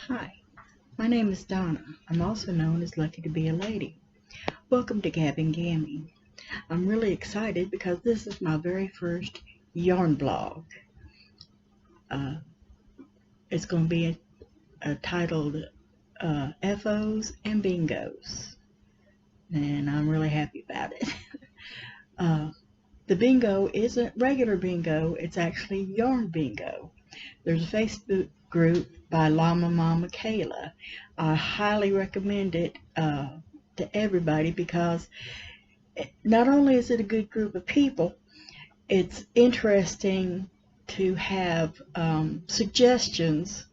Hi, my name is Donna. I'm also known as Lucky to Be a Lady. Welcome to Gab and Gammy. I'm really excited because this is my very first yarn blog. Uh, it's going to be titled FOs and Bingos, and I'm really happy about it. uh, the bingo isn't regular bingo, it's actually yarn bingo. There's a Facebook group by Llama Mama Kayla. I highly recommend it to everybody because not only is it a good group of people, it's interesting to have suggestions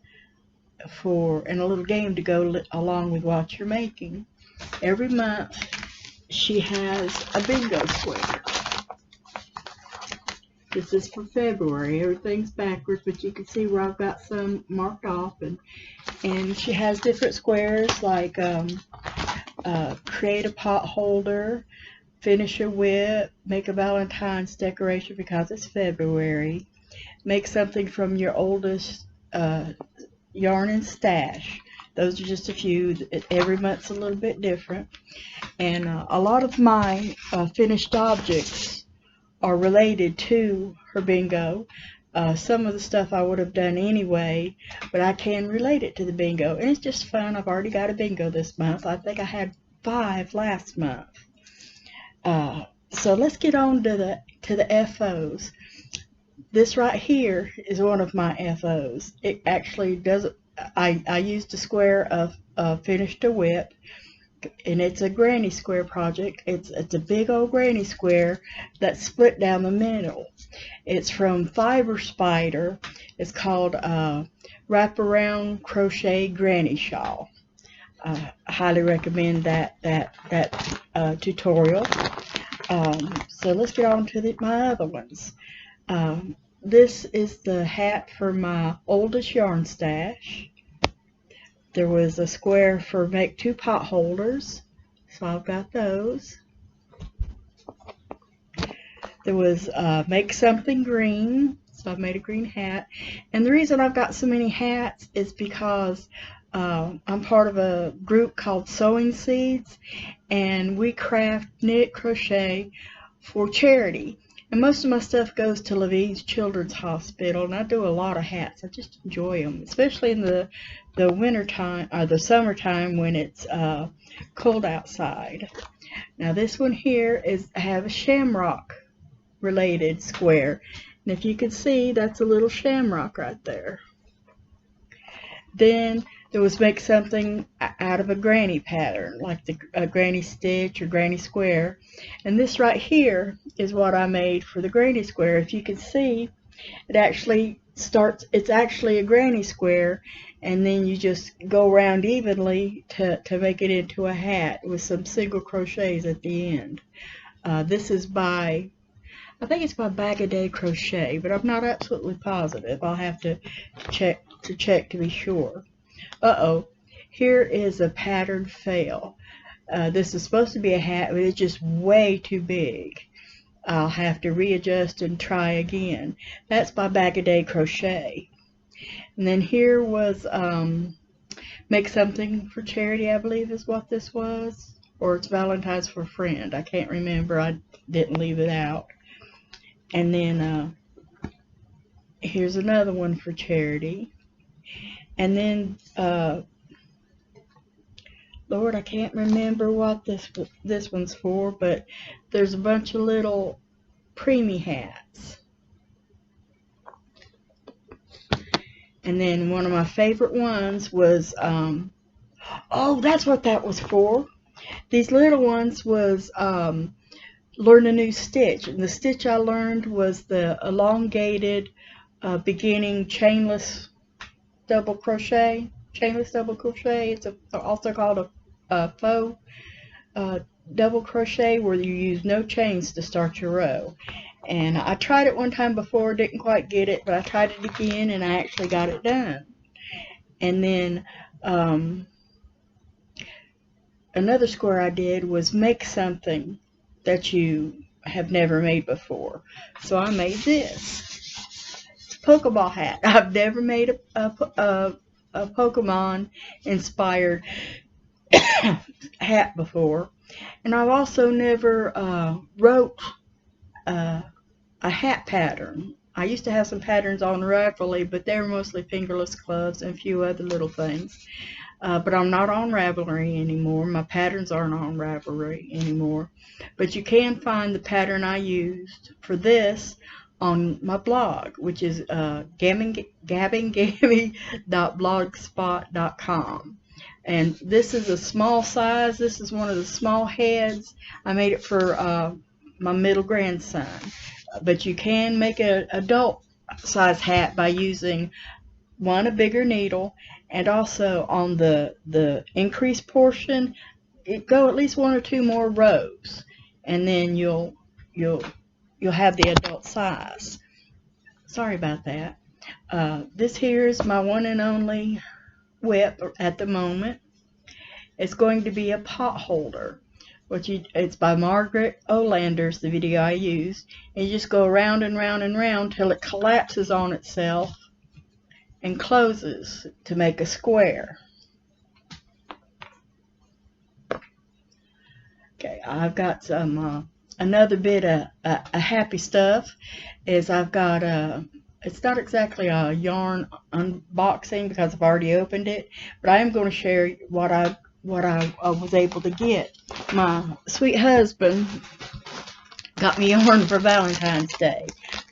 for and a little game to go along with what you're making. Every month she has a bingo square. This is for February. Everything's backwards, but you can see where I've got some marked off, and she has different squares like create a pot holder, finish a whip, make a Valentine's decoration because it's February, make something from your oldest yarn and stash. Those are just a few. Every month's a little bit different. And a lot of my finished objects are related to her bingo. Some of the stuff I would have done anyway, but I can relate it to the bingo. And it's just fun. I've already got a bingo this month. I think I had 5 last month. So let's get on to the FOs. This right here is one of my FOs. It actually doesn't. I used a square of finished a whip, and it's a granny square project. It's a big old granny square that's split down the middle. It's from Fiber Spider. It's called Wraparound Crochet Granny Shawl. I highly recommend that tutorial. So let's get on to my other ones. This is the hat for my oldest yarn stash. There was a square for make 2 pot holders, so I've got those. There was make something green, so I've made a green hat. And the reason I've got so many hats is because I'm part of a group called Sewing Seeds, and we craft, knit, crochet for charity. And most of my stuff goes to Levine's Children's Hospital, and I do a lot of hats. I just enjoy them, especially in the winter time or the summertime when it's cold outside. Now this one here I have a shamrock related square, and if you can see, that's a little shamrock right there. Then there was make something out of a granny pattern, like the granny stitch or granny square. And this right here is what I made for the granny square. If you can see, it's actually a granny square, and then you just go around evenly to make it into a hat with some single crochets at the end. This is I think it's by Bag a Day Crochet, but I'm not absolutely positive. I'll have to check to be sure. Uh-oh, here is a pattern fail. This is supposed to be a hat, but it's just way too big. I'll have to readjust and try again. That's by Bag a Day Crochet. And then here was make something for charity, I believe is what this was. Or it's Valentine's for a friend. I can't remember. I didn't leave it out. And then here's another one for charity. And then, Lord, I can't remember what this one's for, but there's a bunch of little preemie hats. And then one of my favorite ones was, oh, that's what that was for. These little ones was learn a new stitch. And the stitch I learned was the elongated beginning chainless double crochet. It's also called a faux double crochet, where you use no chains to start your row. And I tried it one time before, didn't quite get it, but I tried it again and I actually got it done. And then another square I did was make something that you have never made before. So I made this. It's a Pokeball hat. I've never made a a Pokemon inspired hat before, and I've also never wrote a hat pattern. I used to have some patterns on Ravelry, but they were mostly fingerless gloves and a few other little things. But I'm not on Ravelry anymore. My patterns aren't on Ravelry anymore. But you can find the pattern I used for this on my blog, which is gabbinggammy.blogspot.com. And this is a small size. This is one of the small heads. I made it for my middle grandson. But you can make an adult size hat by using a bigger needle, and also on the increased portion, go at least 1 or 2 more rows, and then you'll have the adult size. Sorry about that. This here is my one and only whip at the moment. It's going to be a pot holder, it's by Margaret Olanders, the video I used, and you just go around and round and round till it collapses on itself and closes to make a square. Okay, I've got some another bit of happy stuff is I've got it's not exactly a yarn unboxing because I've already opened it, but I am going to share what I was able to get. My sweet husband got me yarn for Valentine's Day.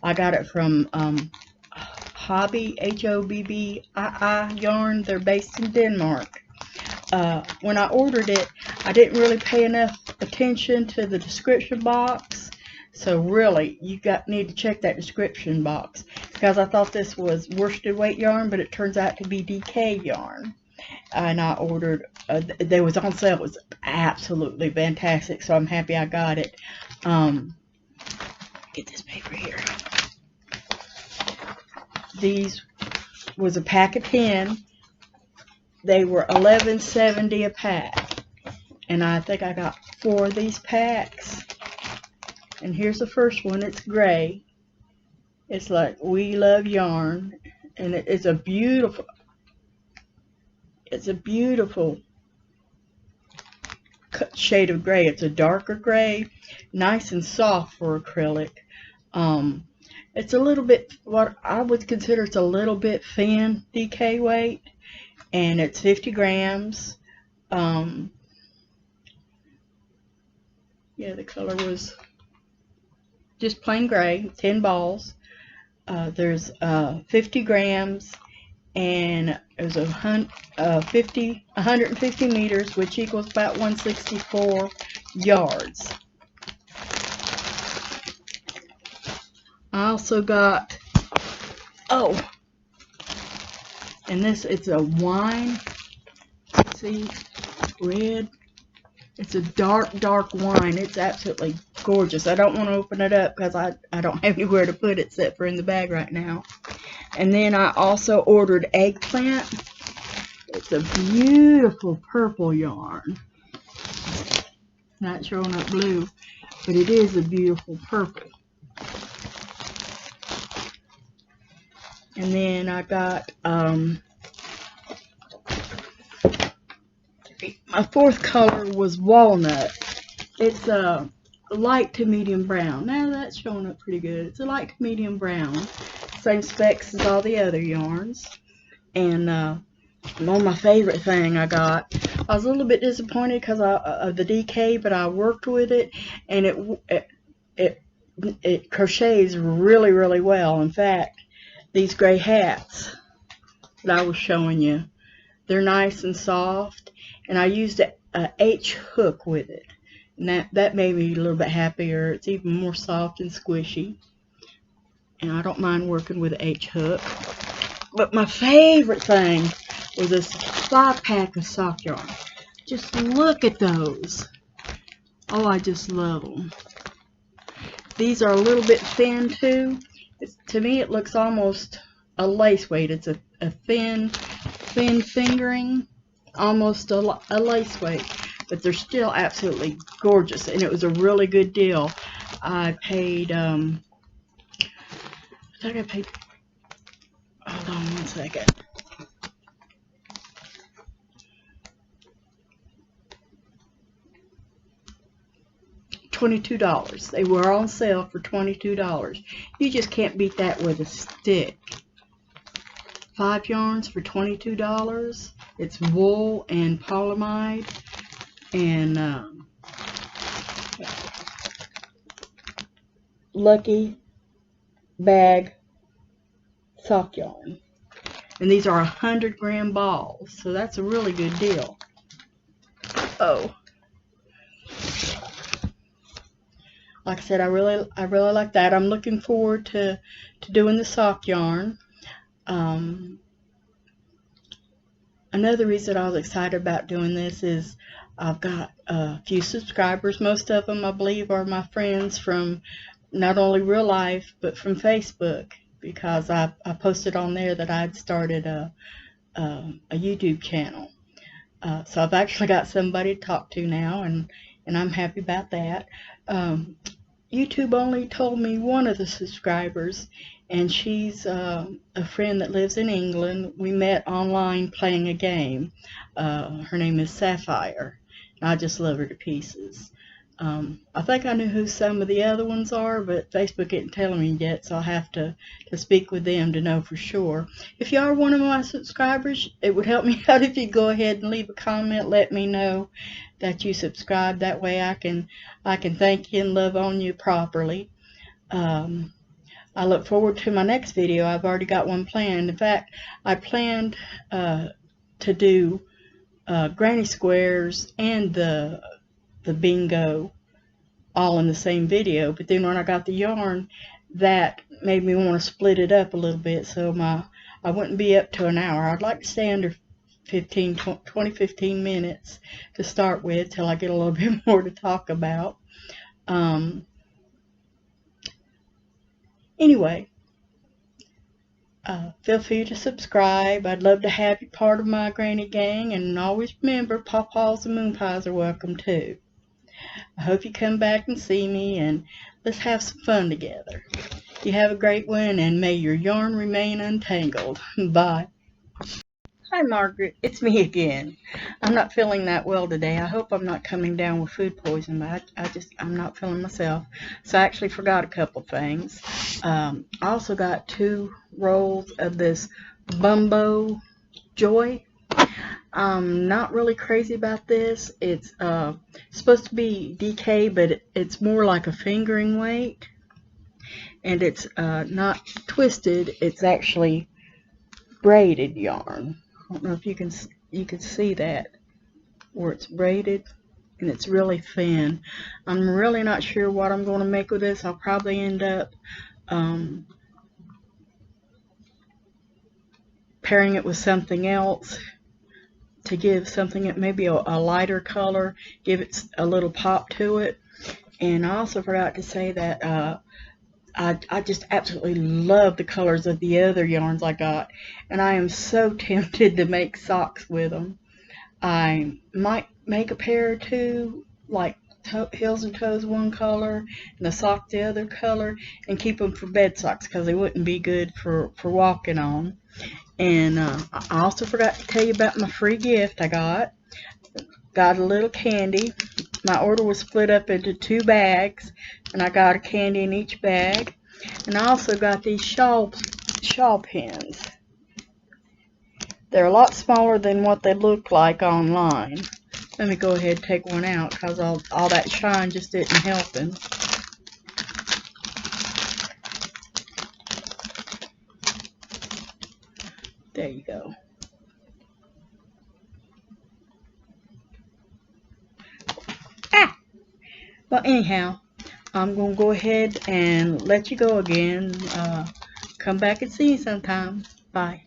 I got it from Hobby, Hobbii yarn. They're based in Denmark. When I ordered it, I didn't really pay enough attention to the description box. So really, you need to check that description box, because I thought this was worsted weight yarn, but it turns out to be DK yarn. And I ordered, they was on sale. It was absolutely fantastic, so I'm happy I got it. Get this paper here. These was a pack of 10. They were $11.70 a pack, and I think I got 4 of these packs. And here's the first one. It's gray. It's like We Love Yarn, and it's a beautiful shade of gray. It's a darker gray, nice and soft for acrylic. It's a little bit, what I would consider, it's a little bit thin DK weight, and it's 50 grams. Yeah, the color was just plain gray, 10 balls. There's 50 grams, and it was 150 meters, which equals about 164 yards. I also got, and this, it's a wine, see, red. It's a dark wine. It's absolutely gorgeous. I don't want to open it up because I don't have anywhere to put it except for in the bag right now. And then I also ordered eggplant. It's a beautiful purple yarn. Not showing up blue, but it is a beautiful purple. And then I got my 4th color was walnut. It's a light to medium brown. Now that's showing up pretty good. It's a light to medium brown. Same specs as all the other yarns. And my favorite thing I got. I was a little bit disappointed because of the DK, but I worked with it, and it crochets really, really well. In fact, these gray hats that I was showing you, they're nice and soft, and I used a H hook with it, and that made me a little bit happier. It's even more soft and squishy, and I don't mind working with an H hook. But my favorite thing was this 5-pack of sock yarn. Just look at those. Oh, I just love them. These are a little bit thin too. To me, it looks almost a lace weight. It's a thin fingering, almost a lace weight, but they're still absolutely gorgeous, and it was a really good deal. I paid, I think I paid, hold on one second. $22. They were on sale for $22. You just can't beat that with a stick. 5 yarns for $22. It's wool and polyamide and Lucky Bag sock yarn. And these are 100-gram balls, so that's a really good deal. Oh, like I said, I really like that. I'm looking forward to doing the sock yarn. Another reason I was excited about doing this is I've got a few subscribers. Most of them, I believe, are my friends from not only real life, but from Facebook, because I posted on there that I'd started a YouTube channel. So I've actually got somebody to talk to now, and I'm happy about that. YouTube only told me one of the subscribers, and she's a friend that lives in England. We met online playing a game. Her name is Sapphire, and I just love her to pieces. I think I knew who some of the other ones are, but Facebook isn't telling me yet, so I'll have to speak with them to know for sure. If you are one of my subscribers, it would help me out if you go ahead and leave a comment. Let me know that you subscribe. That way I can thank you and love on you properly. I look forward to my next video. I've already got one planned. In fact, I planned to do granny squares and the bingo all in the same video, but then when I got the yarn, that made me want to split it up a little bit, so I wouldn't be up to an hour. I'd like to stay under 15 minutes to start with, till I get a little bit more to talk about. Anyway, feel free to subscribe. I'd love to have you part of my granny gang, and always remember, pawpaws and moon pies are welcome too. I hope you come back and see me, and let's have some fun together. You have a great one, and may your yarn remain untangled. Bye. Hi, Margaret. It's me again. I'm not feeling that well today. I hope I'm not coming down with food poisoning, but I'm not feeling myself. So I actually forgot a couple things. I also got 2 rolls of this Bumbo Joy. I'm not really crazy about this. It's supposed to be DK, but it's more like a fingering weight, and it's not twisted. It's actually braided yarn. I don't know if you can see that, where it's braided, and it's really thin. I'm really not sure what I'm going to make with this. I'll probably end up pairing it with something else to give something maybe a lighter color, give it a little pop to it. And I also forgot to say that I just absolutely love the colors of the other yarns I got, and I am so tempted to make socks with them. I might make a pair or two, like heels and toes one color and the sock the other color, and keep them for bed socks, because they wouldn't be good for walking on. And I also forgot to tell you about my free gift I got. Got a little candy. My order was split up into 2 bags, and I got a candy in each bag. And I also got these shawl pins. They're a lot smaller than what they look like online. Let me go ahead and take one out, because all that shine just isn't helping. There you go. Well, anyhow, I'm going to go ahead and let you go again. Come back and see you sometime. Bye.